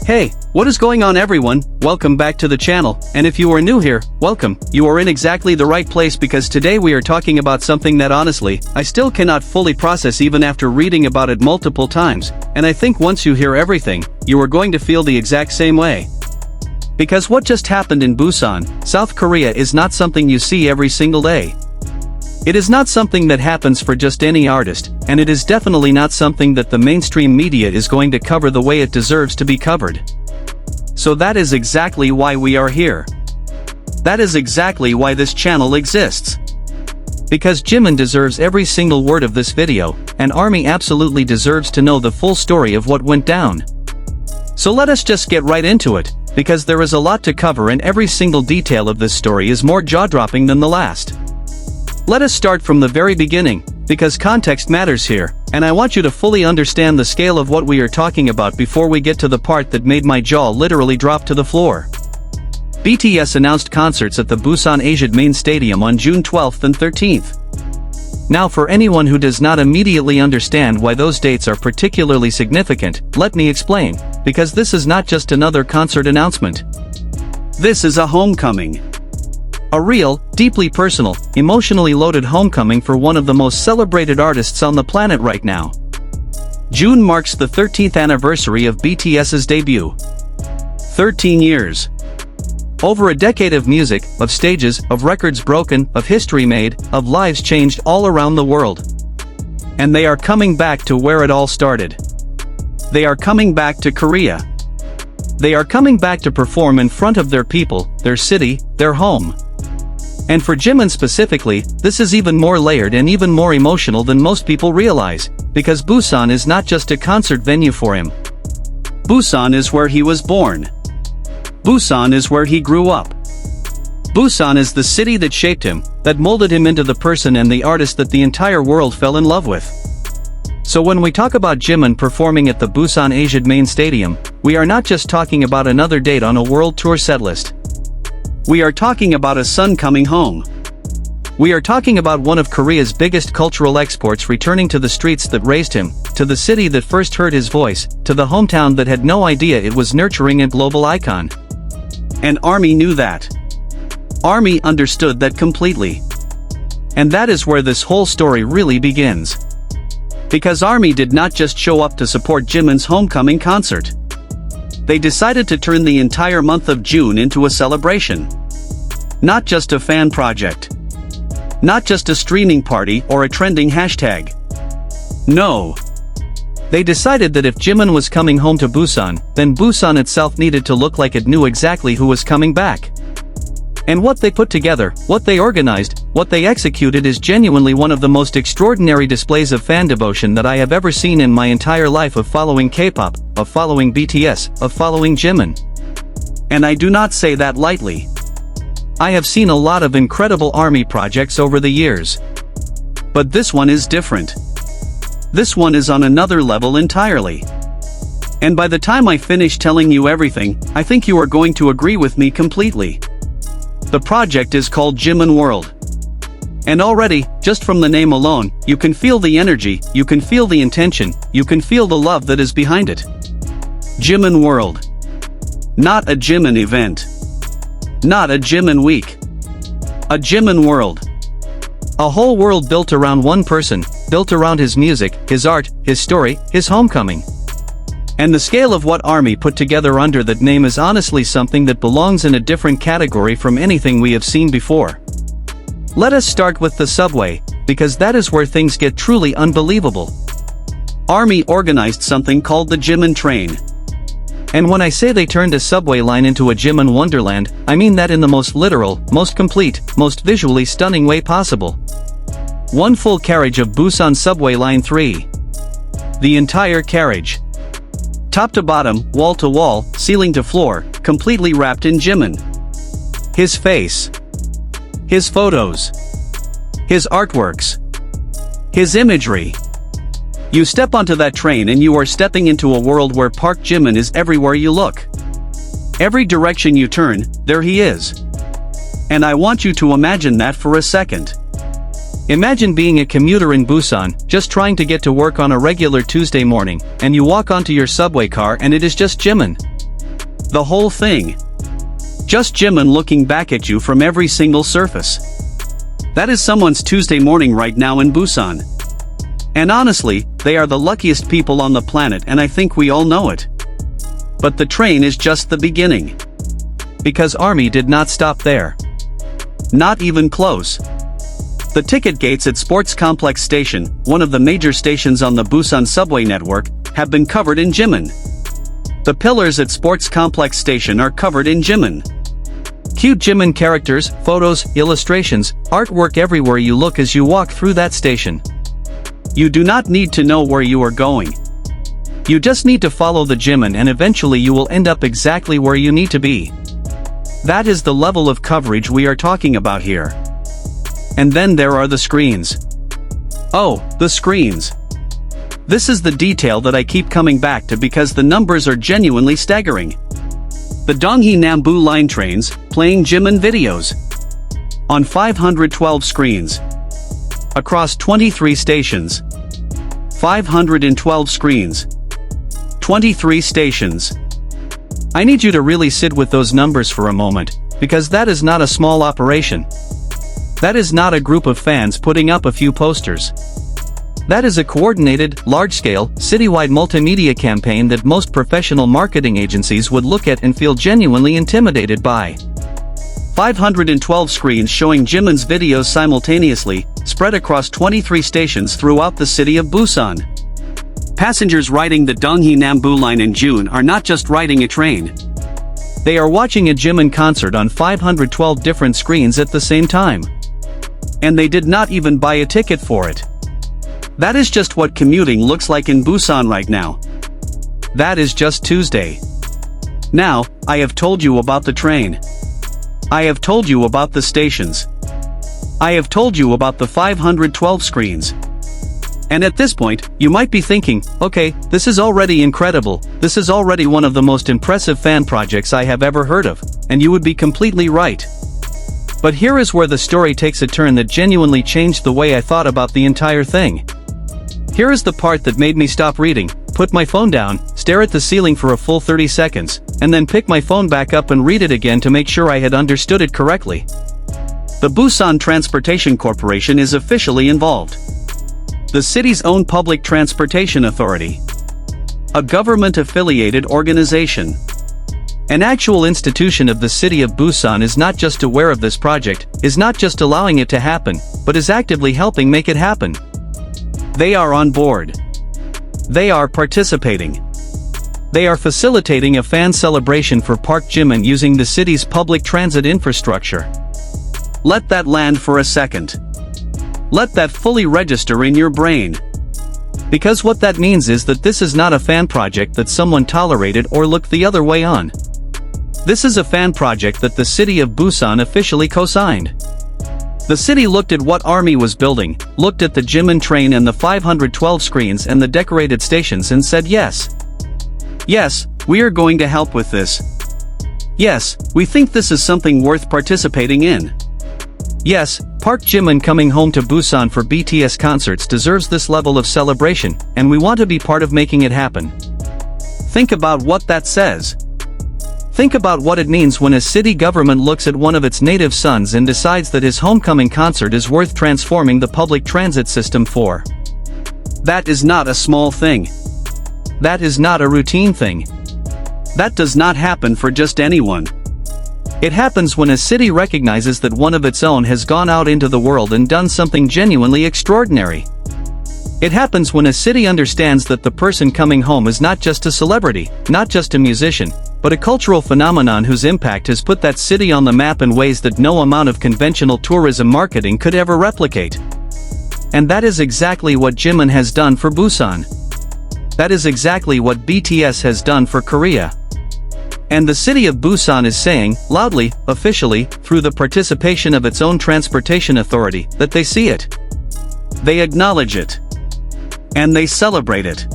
Hey, what is going on everyone? Welcome back to the channel, and if you are new here, welcome. You are in exactly the right place because today we are talking about something that honestly, I still cannot fully process even after reading about it multiple times, and I think once you hear everything, you are going to feel the exact same way. Because what just happened in Busan, South Korea is not something you see every single day. It is not something that happens for just any artist, and it is definitely not something that the mainstream media is going to cover the way it deserves to be covered. So that is exactly why we are here. That is exactly why this channel exists. Because Jimin deserves every single word of this video, and ARMY absolutely deserves to know the full story of what went down. So let us just get right into it, because there is a lot to cover and every single detail of this story is more jaw-dropping than the last. Let us start from the very beginning, because context matters here, and I want you to fully understand the scale of what we are talking about before we get to the part that made my jaw literally drop to the floor. BTS announced concerts at the Busan JiminMain Stadium on June 12th and 13th. Now for anyone who does not immediately understand why those dates are particularly significant, let me explain, because this is not just another concert announcement. This is a homecoming. A real, deeply personal, emotionally loaded homecoming for one of the most celebrated artists on the planet right now. June marks the 13th anniversary of BTS's debut. 13 years. Over a decade of music, of stages, of records broken, of history made, of lives changed all around the world. And they are coming back to where it all started. They are coming back to Korea. They are coming back to perform in front of their people, their city, their home. And for Jimin specifically, this is even more layered and even more emotional than most people realize, because Busan is not just a concert venue for him. Busan is where he was born. Busan is where he grew up. Busan is the city that shaped him, that molded him into the person and the artist that the entire world fell in love with. So when we talk about Jimin performing at the Busan JiminMain Stadium, we are not just talking about another date on a world tour setlist. We are talking about a son coming home. We are talking about one of Korea's biggest cultural exports returning to the streets that raised him, to the city that first heard his voice, to the hometown that had no idea it was nurturing a global icon. And ARMY knew that. ARMY understood that completely. And that is where this whole story really begins. Because ARMY did not just show up to support Jimin's homecoming concert. They decided to turn the entire month of June into a celebration. Not just a fan project. Not just a streaming party or a trending hashtag. No. They decided that if Jimin was coming home to Busan, then Busan itself needed to look like it knew exactly who was coming back. And what they put together, what they organized, what they executed is genuinely one of the most extraordinary displays of fan devotion that I have ever seen in my entire life of following K-pop, of following BTS, of following Jimin. And I do not say that lightly. I have seen a lot of incredible ARMY projects over the years. But this one is different. This one is on another level entirely. And by the time I finish telling you everything, I think you are going to agree with me completely. The project is called Jimin World. And already, just from the name alone, you can feel the energy, you can feel the intention, you can feel the love that is behind it. Jimin World. Not a Jimin event. Not a Jimin week. A Jimin World. A whole world built around one person, built around his music, his art, his story, his homecoming. And the scale of what ARMY put together under that name is honestly something that belongs in a different category from anything we have seen before. Let us start with the subway, because that is where things get truly unbelievable. ARMY organized something called the Jimin train. And when I say they turned a subway line into a Jimin wonderland, I mean that in the most literal, most complete, most visually stunning way possible. One full carriage of Busan Subway Line 3. The entire carriage. Top to bottom, wall to wall, ceiling to floor, completely wrapped in Jimin. His face. His photos. His artworks. His imagery. You step onto that train and you are stepping into a world where ParkJimin is everywhere you look. Every direction you turn, there he is. And I want you to imagine that for a second. Imagine being a commuter in Busan, just trying to get to work on a regular Tuesday morning, and you walk onto your subway car and it is just Jimin. The whole thing. Just Jimin looking back at you from every single surface. That is someone's Tuesday morning right now in Busan. And honestly, they are the luckiest people on the planet, and I think we all know it. But the train is just the beginning. Because ARMY did not stop there. Not even close. The ticket gates at Sports Complex Station, one of the major stations on the Busan subway network, have been covered in Jimin. The pillars at Sports Complex Station are covered in Jimin. Cute Jimin characters, photos, illustrations, artwork everywhere you look as you walk through that station. You do not need to know where you are going. You just need to follow the Jimin and eventually you will end up exactly where you need to be. That is the level of coverage we are talking about here. And then there are the screens. Oh, the screens. This is the detail that I keep coming back to because the numbers are genuinely staggering. The Donghae Nambu line trains, playing Jimin videos. On 512 screens. Across 23 stations. 512 screens. 23 stations. I need you to really sit with those numbers for a moment, because that is not a small operation. That is not a group of fans putting up a few posters. That is a coordinated, large-scale, citywide multimedia campaign that most professional marketing agencies would look at and feel genuinely intimidated by. 512 screens showing Jimin's videos simultaneously, spread across 23 stations throughout the city of Busan. Passengers riding the Donghae Nambu line in June are not just riding a train. They are watching a Jimin concert on 512 different screens at the same time. And they did not even buy a ticket for it. That is just what commuting looks like in Busan right now. That is just Tuesday. Now, I have told you about the train. I have told you about the stations. I have told you about the 512 screens. And at this point, you might be thinking, okay, this is already incredible, this is already one of the most impressive fan projects I have ever heard of, and you would be completely right. But here is where the story takes a turn that genuinely changed the way I thought about the entire thing. Here is the part that made me stop reading, put my phone down, stare at the ceiling for a full 30 seconds, and then pick my phone back up and read it again to make sure I had understood it correctly. The Busan Transportation Corporation is officially involved. The city's own public transportation authority. A government-affiliated organization. An actual institution of the city of Busan is not just aware of this project, is not just allowing it to happen, but is actively helping make it happen. They are on board. They are participating. They are facilitating a fan celebration for ParkJimin using the city's public transit infrastructure. Let that land for a second. Let that fully register in your brain. Because what that means is that this is not a fan project that someone tolerated or looked the other way on. This is a fan project that the city of Busan officially co-signed. The city looked at what ARMY was building, looked at the Jimin train and the 512 screens and the decorated stations and said yes. Yes, we are going to help with this. Yes, we think this is something worth participating in. Yes, ParkJimin coming home to Busan for BTS concerts deserves this level of celebration, and we want to be part of making it happen. Think about what that says. Think about what it means when a city government looks at one of its native sons and decides that his homecoming concert is worth transforming the public transit system for. That is not a small thing. That is not a routine thing. That does not happen for just anyone. It happens when a city recognizes that one of its own has gone out into the world and done something genuinely extraordinary. It happens when a city understands that the person coming home is not just a celebrity, not just a musician, but a cultural phenomenon whose impact has put that city on the map in ways that no amount of conventional tourism marketing could ever replicate. And that is exactly what Jimin has done for Busan. That is exactly what BTS has done for Korea. And the city of Busan is saying, loudly, officially, through the participation of its own transportation authority, that they see it. They acknowledge it. And they celebrate it.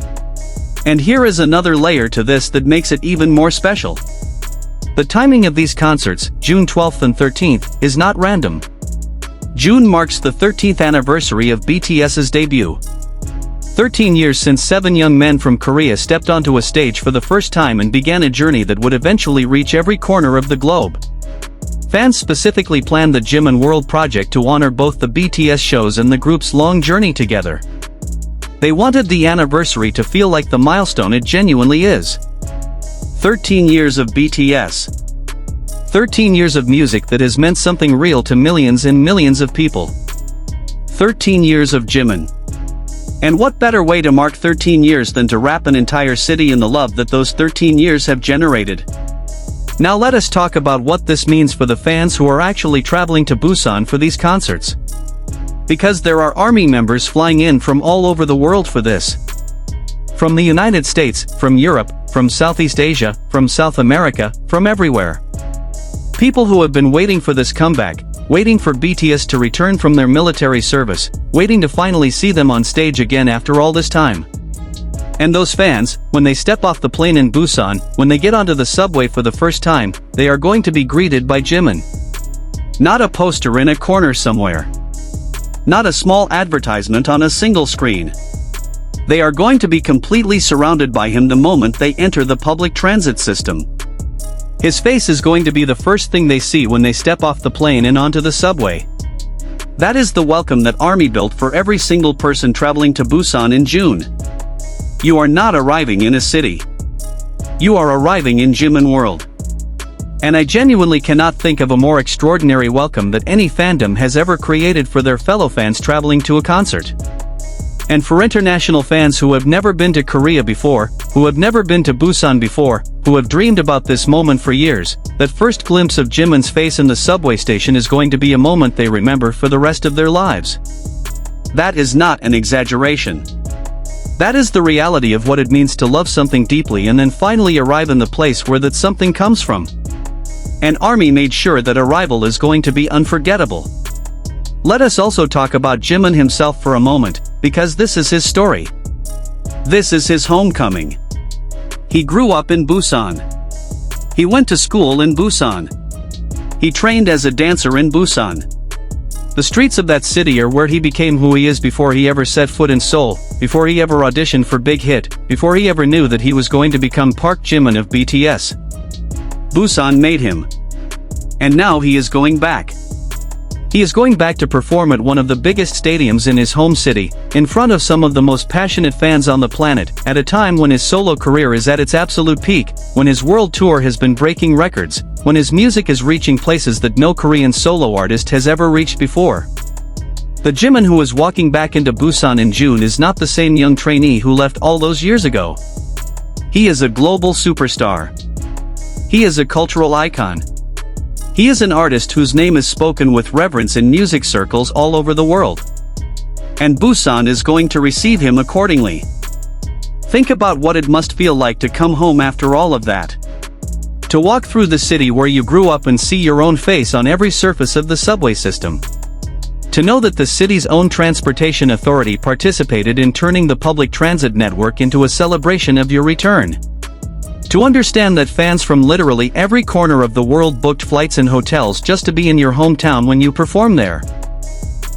And here is another layer to this that makes it even more special. The timing of these concerts, June 12th and 13th, is not random. June marks the 13th anniversary of BTS's debut. 13 years since 7 young men from Korea stepped onto a stage for the first time and began a journey that would eventually reach every corner of the globe. Fans specifically planned the Jimin World project to honor both the BTS shows and the group's long journey together. They wanted the anniversary to feel like the milestone it genuinely is. 13 years of BTS. 13 years of music that has meant something real to millions and millions of people. 13 years of Jimin. And what better way to mark 13 years than to wrap an entire city in the love that those 13 years have generated? Now let us talk about what this means for the fans who are actually traveling to Busan for these concerts. Because there are ARMY members flying in from all over the world for this. From the United States, from Europe, from Southeast Asia, from South America, from everywhere. People who have been waiting for this comeback, waiting for BTS to return from their military service, waiting to finally see them on stage again after all this time. And those fans, when they step off the plane in Busan, when they get onto the subway for the first time, they are going to be greeted by Jimin. Not a poster in a corner somewhere. Not a small advertisement on a single screen. They are going to be completely surrounded by him the moment they enter the public transit system. His face is going to be the first thing they see when they step off the plane and onto the subway. That is the welcome that ARMY built for every single person traveling to Busan in June. You are not arriving in a city. You are arriving in Jimin World. And I genuinely cannot think of a more extraordinary welcome that any fandom has ever created for their fellow fans traveling to a concert. And for international fans who have never been to Korea before, who have never been to Busan before, who have dreamed about this moment for years, that first glimpse of Jimin's face in the subway station is going to be a moment they remember for the rest of their lives. That is not an exaggeration. That is the reality of what it means to love something deeply and then finally arrive in the place where that something comes from. And ARMY made sure that arrival is going to be unforgettable. Let us also talk about Jimin himself for a moment, because this is his story. This is his homecoming. He grew up in Busan. He went to school in Busan. He trained as a dancer in Busan. The streets of that city are where he became who he is before he ever set foot in Seoul, before he ever auditioned for Big Hit, before he ever knew that he was going to become ParkJimin of BTS. Busan made him. And now he is going back. He is going back to perform at one of the biggest stadiums in his home city, in front of some of the most passionate fans on the planet, at a time when his solo career is at its absolute peak, when his world tour has been breaking records, when his music is reaching places that no Korean solo artist has ever reached before. The Jimin who is walking back into Busan in June is not the same young trainee who left all those years ago. He is a global superstar. He is a cultural icon. He is an artist whose name is spoken with reverence in music circles all over the world. And Busan is going to receive him accordingly. Think about what it must feel like to come home after all of that. To walk through the city where you grew up and see your own face on every surface of the subway system. To know that the city's own transportation authority participated in turning the public transit network into a celebration of your return. To understand that fans from literally every corner of the world booked flights and hotels just to be in your hometown when you perform there.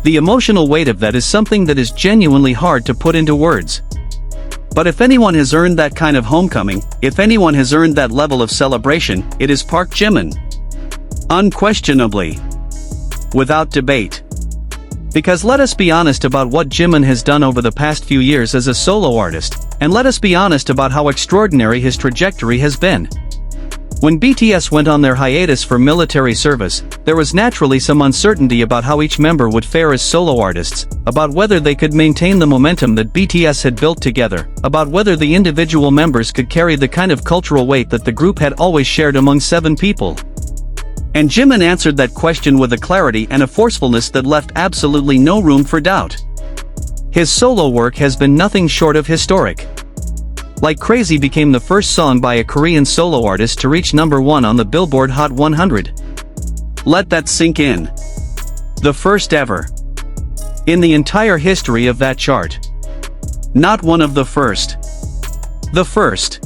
The emotional weight of that is something that is genuinely hard to put into words. But if anyone has earned that kind of homecoming, if anyone has earned that level of celebration, it is ParkJimin. Unquestionably. Without debate. Because let us be honest about what Jimin has done over the past few years as a solo artist, and let us be honest about how extraordinary his trajectory has been. When BTS went on their hiatus for military service, there was naturally some uncertainty about how each member would fare as solo artists, about whether they could maintain the momentum that BTS had built together, about whether the individual members could carry the kind of cultural weight that the group had always shared among 7 people. And Jimin answered that question with a clarity and a forcefulness that left absolutely no room for doubt. His solo work has been nothing short of historic. Like Crazy became the first song by a Korean solo artist to reach #1 on the Billboard Hot 100. Let that sink in. The first ever. In the entire history of that chart. Not one of the first. The first.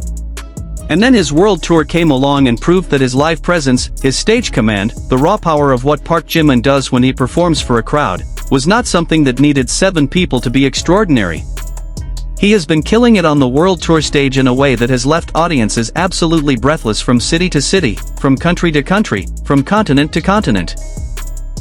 And then his world tour came along and proved that his live presence, his stage command, the raw power of what ParkJimin does when he performs for a crowd, was not something that needed 7 people to be extraordinary. He has been killing it on the world tour stage in a way that has left audiences absolutely breathless from city to city, from country to country, from continent to continent.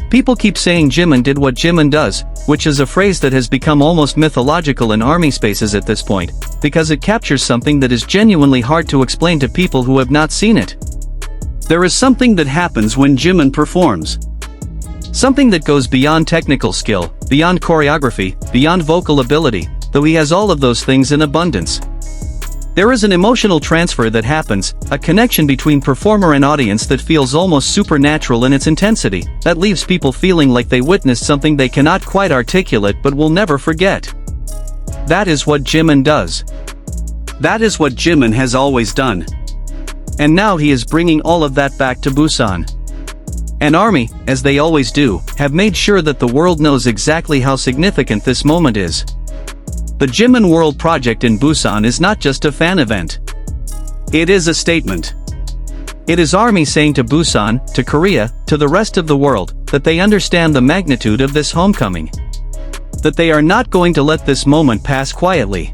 People keep saying Jimin did what Jimin does, which is a phrase that has become almost mythological in ARMY spaces at this point, because it captures something that is genuinely hard to explain to people who have not seen it. There is something that happens when Jimin performs. Something that goes beyond technical skill, beyond choreography, beyond vocal ability, though he has all of those things in abundance. There is an emotional transfer that happens, a connection between performer and audience that feels almost supernatural in its intensity, that leaves people feeling like they witnessed something they cannot quite articulate but will never forget. That is what Jimin does. That is what Jimin has always done. And now he is bringing all of that back to Busan. And ARMY, as they always do, have made sure that the world knows exactly how significant this moment is. The Jimin World Project in Busan is not just a fan event. It is a statement. It is ARMY saying to Busan, to Korea, to the rest of the world, that they understand the magnitude of this homecoming. That they are not going to let this moment pass quietly.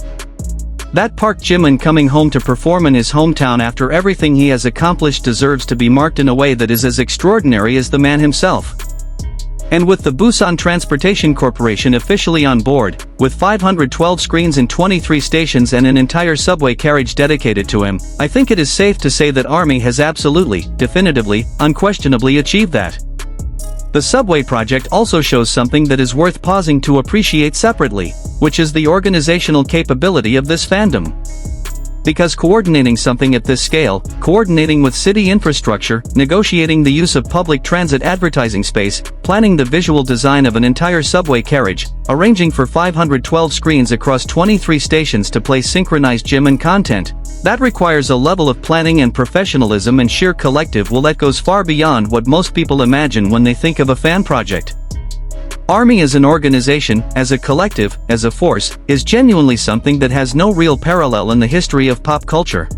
That ParkJimin coming home to perform in his hometown after everything he has accomplished deserves to be marked in a way that is as extraordinary as the man himself. And with the Busan Transportation Corporation officially on board, with 512 screens in 23 stations and an entire subway carriage dedicated to him, I think it is safe to say that ARMY has absolutely, definitively, unquestionably achieved that. The subway project also shows something that is worth pausing to appreciate separately, which is the organizational capability of this fandom. Because coordinating something at this scale, coordinating with city infrastructure, negotiating the use of public transit advertising space, planning the visual design of an entire subway carriage, arranging for 512 screens across 23 stations to play synchronized Jimin content, that requires a level of planning and professionalism and sheer collective will that goes far beyond what most people imagine when they think of a fan project. ARMY as an organization, as a collective, as a force, is genuinely something that has no real parallel in the history of pop culture.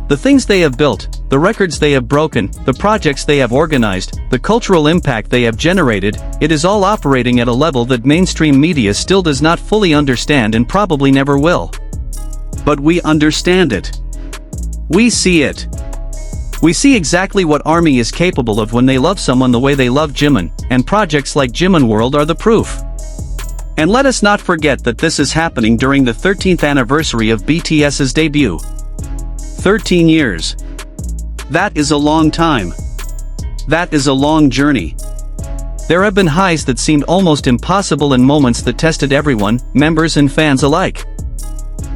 The things they have built, the records they have broken, the projects they have organized, the cultural impact they have generated, it is all operating at a level that mainstream media still does not fully understand and probably never will. But we understand it. We see it. We see exactly what ARMY is capable of when they love someone the way they love Jimin, and projects like Jimin World are the proof. And let us not forget that this is happening during the 13th anniversary of BTS's debut. 13 years. That is a long time. That is a long journey. There have been highs that seemed almost impossible and moments that tested everyone, members and fans alike.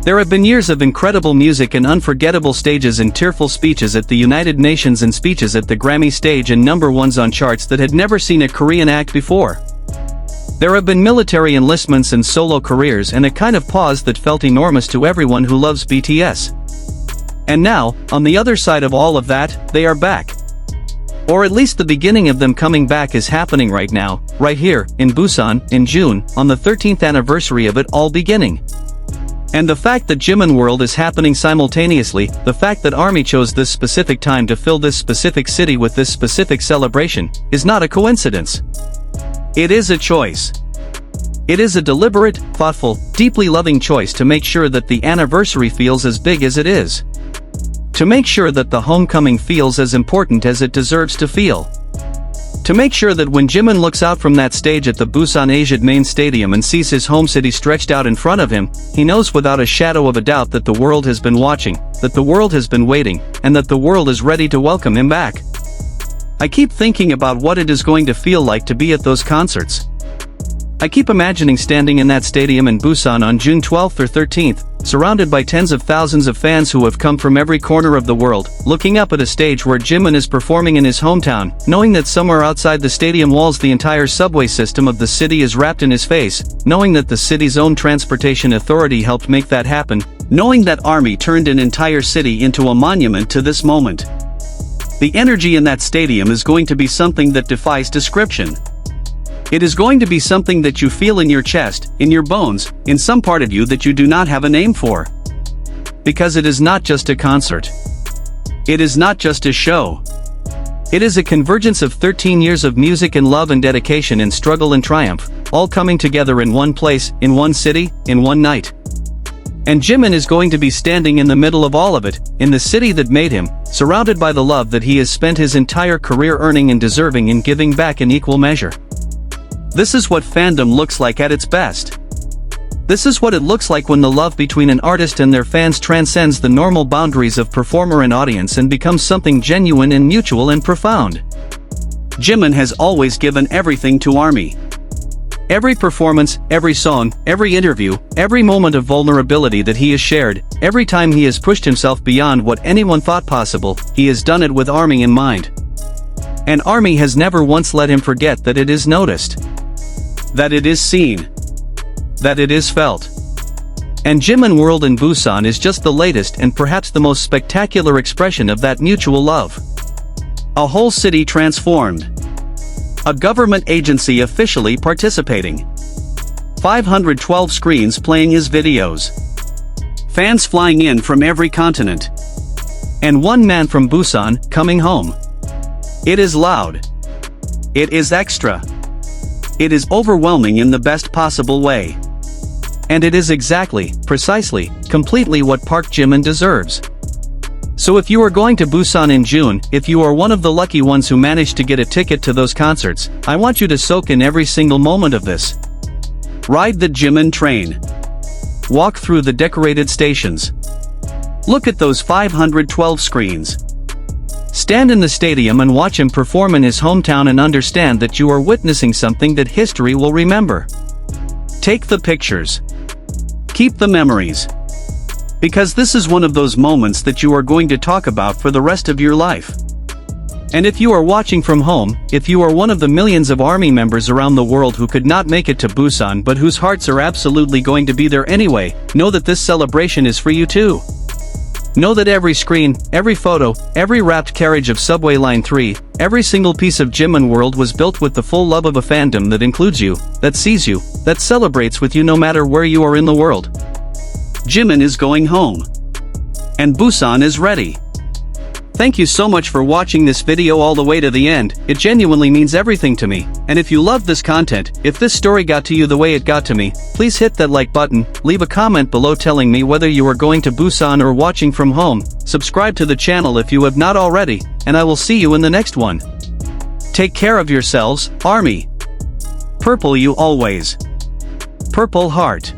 There have been years of incredible music and unforgettable stages and tearful speeches at the United Nations and speeches at the Grammy stage and #1s on charts that had never seen a Korean act before. There have been military enlistments and solo careers and a kind of pause that felt enormous to everyone who loves BTS. And now, on the other side of all of that, they are back. Or at least the beginning of them coming back is happening right now, right here, in Busan, in June, on the 13th anniversary of it all beginning. And the fact that Jimin World is happening simultaneously, the fact that ARMY chose this specific time to fill this specific city with this specific celebration, is not a coincidence. It is a choice. It is a deliberate, thoughtful, deeply loving choice to make sure that the anniversary feels as big as it is. To make sure that the homecoming feels as important as it deserves to feel. To make sure that when Jimin looks out from that stage at the Busan Asiad main stadium and sees his home city stretched out in front of him, he knows without a shadow of a doubt that the world has been watching, that the world has been waiting, and that the world is ready to welcome him back. I keep thinking about what it is going to feel like to be at those concerts. I keep imagining standing in that stadium in Busan on June 12th or 13th, surrounded by tens of thousands of fans who have come from every corner of the world, looking up at a stage where Jimin is performing in his hometown, knowing that somewhere outside the stadium walls the entire subway system of the city is wrapped in his face, knowing that the city's own transportation authority helped make that happen, knowing that ARMY turned an entire city into a monument to this moment. The energy in that stadium is going to be something that defies description. It is going to be something that you feel in your chest, in your bones, in some part of you that you do not have a name for. Because it is not just a concert. It is not just a show. It is a convergence of 13 years of music and love and dedication and struggle and triumph, all coming together in one place, in one city, in one night. And Jimin is going to be standing in the middle of all of it, in the city that made him, surrounded by the love that he has spent his entire career earning and deserving and giving back in equal measure. This is what fandom looks like at its best. This is what it looks like when the love between an artist and their fans transcends the normal boundaries of performer and audience and becomes something genuine and mutual and profound. Jimin has always given everything to ARMY. Every performance, every song, every interview, every moment of vulnerability that he has shared, every time he has pushed himself beyond what anyone thought possible, he has done it with ARMY in mind. And ARMY has never once let him forget that it is noticed, that it is seen, that it is felt. And Jimin World in Busan is just the latest and perhaps the most spectacular expression of that mutual love. A whole city transformed. A government agency officially participating. 512 screens playing his videos. Fans flying in from every continent. And one man from Busan coming home. It is loud. It is extra. It is overwhelming in the best possible way. And it is exactly, precisely, completely what ParkJimin deserves. So if you are going to Busan in June, if you are one of the lucky ones who managed to get a ticket to those concerts, I want you to soak in every single moment of this. Ride the Jimin train. Walk through the decorated stations. Look at those 512 screens. Stand in the stadium and watch him perform in his hometown and understand that you are witnessing something that history will remember. Take the pictures. Keep the memories. Because this is one of those moments that you are going to talk about for the rest of your life. And if you are watching from home, if you are one of the millions of ARMY members around the world who could not make it to Busan but whose hearts are absolutely going to be there anyway, know that this celebration is for you too. Know that every screen, every photo, every wrapped carriage of Subway Line 3, every single piece of Jimin World was built with the full love of a fandom that includes you, that sees you, that celebrates with you no matter where you are in the world. Jimin is going home. And Busan is ready. Thank you so much for watching this video all the way to the end, it genuinely means everything to me. And if you loved this content, if this story got to you the way it got to me, please hit that like button, leave a comment below telling me whether you are going to Busan or watching from home, subscribe to the channel if you have not already, and I will see you in the next one. Take care of yourselves, ARMY. Purple you always. Purple heart.